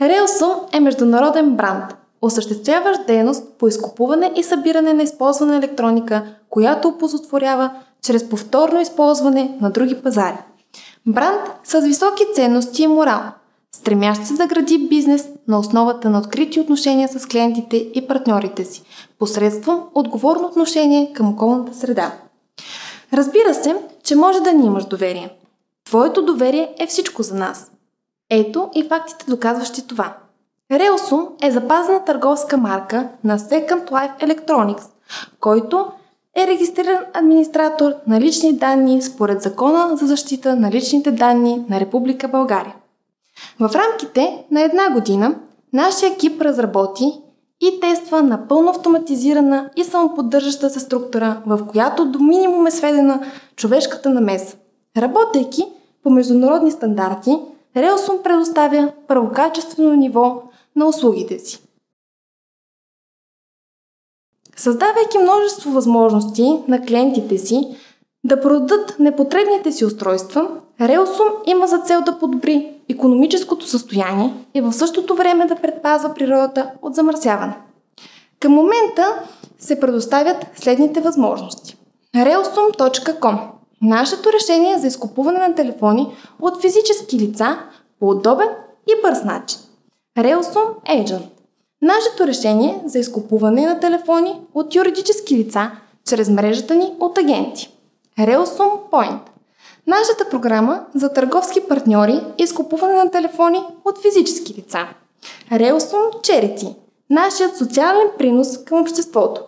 Reosum е международен бранд, осъществяващ дейност по изкупуване и събиране на използвана електроника, която оползотворява чрез повторно използване на други пазари. Бранд с високи ценности и морал, стремящ се да гради бизнес на основата на открити отношения с клиентите и партньорите си, посредством отговорно отношение към околната среда. Разбира се, че може да ни имаш доверие. Твоето доверие е всичко за нас. Ето и фактите, доказващи това. Reosum е запазена търговска марка на Second Life Electronics, който е регистриран администратор на лични данни според Закона за защита на личните данни на Република България. В рамките на една година нашия екип разработи и тества напълно автоматизирана и самоподдържаща се структура, в която до минимум е сведена човешката намеса. Работейки по международни стандарти, Reosum предоставя първокачествено ниво на услугите си. Създавайки множество възможности на клиентите си да продадат непотребните си устройства, Reosum има за цел да подобри икономическото състояние и в същото време да предпазва природата от замърсяване. Към момента се предоставят следните възможности. Reosum.com – нашето решение за изкупуване на телефони от физически лица по удобен и бърз начин. Reosum Agent – нашето решение за изкупуване на телефони от юридически лица чрез мрежата ни от агенти. Reosum Point – нашата програма за търговски партньори и изкупуване на телефони от физически лица. Reosum Charity – нашият социален принос към обществото.